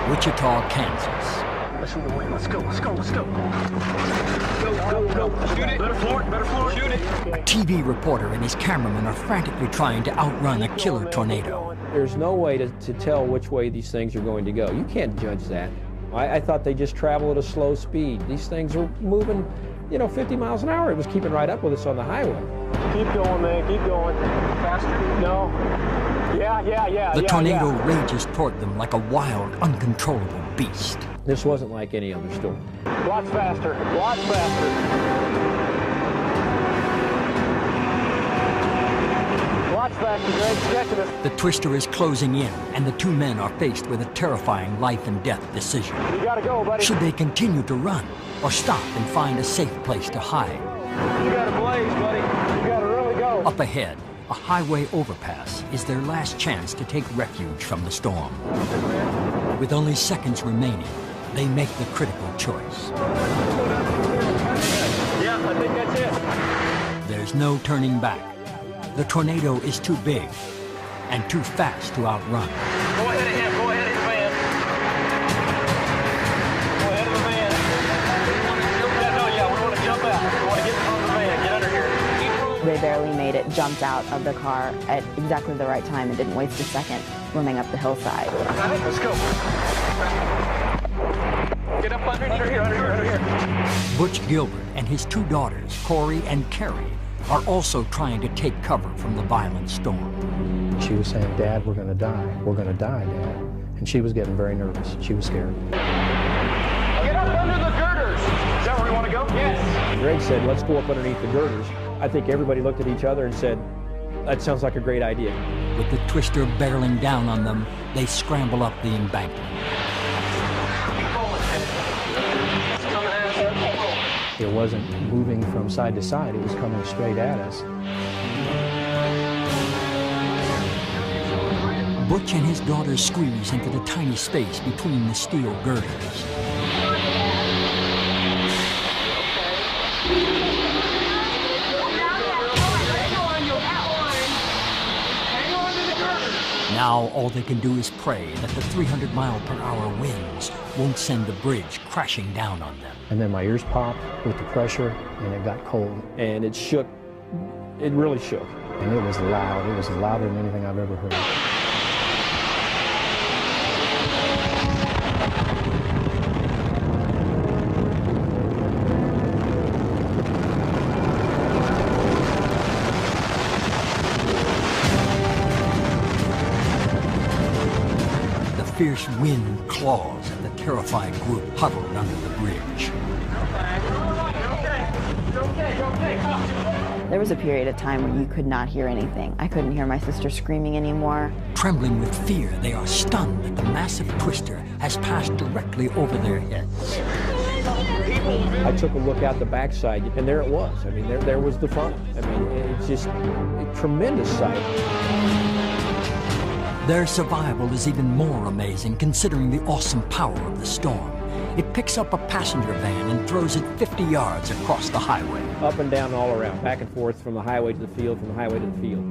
Wichita, Kansas. Listen to the wind. Let's go, let's go, let's go. Go. Shoot it. Better floor, shoot it. A TV reporter and his cameraman are frantically trying to outrun a killer tornado. There's no way to tell which way these things are going to go. You can't judge that. I thought they just travel at a slow speed. These things are moving, 50 miles an hour. It was keeping right up with us on the highway. Keep going, man, keep going. Faster? No. Yeah. The tornado rages toward them like a wild, uncontrollable beast. This wasn't like any other storm. Lots faster, lots faster. Lots faster, Greg, stretching us. The twister is closing in, and the two men are faced with a terrifying life-and-death decision. You gotta go, buddy. Should they continue to run, or stop and find a safe place to hide? You gotta blaze, buddy. You gotta really go. Up ahead, a highway overpass is their last chance to take refuge from the storm. With only seconds remaining, they make the critical choice. Yeah, I think that's it. There's no turning back. The tornado is too big and too fast to outrun. Go ahead of him, go ahead of the van. Go ahead of the van. We want to jump out. We want to get in front of the van, get under here. They barely made it, jumped out of the car at exactly the right time and didn't waste a second running up the hillside. All right, let's go. Get up under here. Butch Gilbert and his two daughters, Corey and Carrie, are also trying to take cover from the violent storm. She was saying, "Dad, we're going to die. We're going to die, Dad." And she was getting very nervous. She was scared. Get up under the girders. Is that where we want to go? Yes. Greg said, "Let's go up underneath the girders." I think everybody looked at each other and said, "That sounds like a great idea." With the twister barreling down on them, they scramble up the embankment. It wasn't moving from side to side. It was coming straight at us. Butch and his daughters squeeze into the tiny space between the steel girders. Now all they can do is pray that the 300-mile-per-hour winds won't send the bridge crashing down on them. And then my ears popped with the pressure, and it got cold. And it shook. It really shook. And it was loud. It was louder than anything I've ever heard. Fierce wind claws at the terrified group huddled under the bridge. There was a period of time where you could not hear anything. I couldn't hear my sister screaming anymore. Trembling with fear, they are stunned that the massive twister has passed directly over their heads. I took a look out the backside, and there it was. I mean, there was the front. I mean, it's just a tremendous sight. Their survival is even more amazing considering the awesome power of the storm. It picks up a passenger van and throws it 50 yards across the highway. Up and down, all around, back and forth from the highway to the field, from the highway to the field.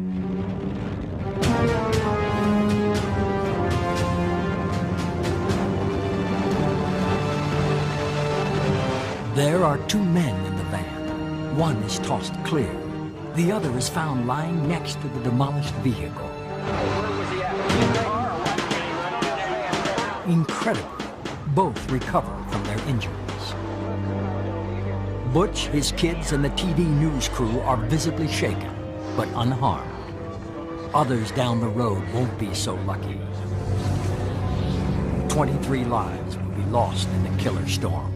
There are two men in the van. One is tossed clear. The other is found lying next to the demolished vehicle. Incredibly, both recover from their injuries. Butch, his kids, and the TV news crew are visibly shaken, but unharmed. Others down the road won't be so lucky. 23 lives will be lost in the killer storm.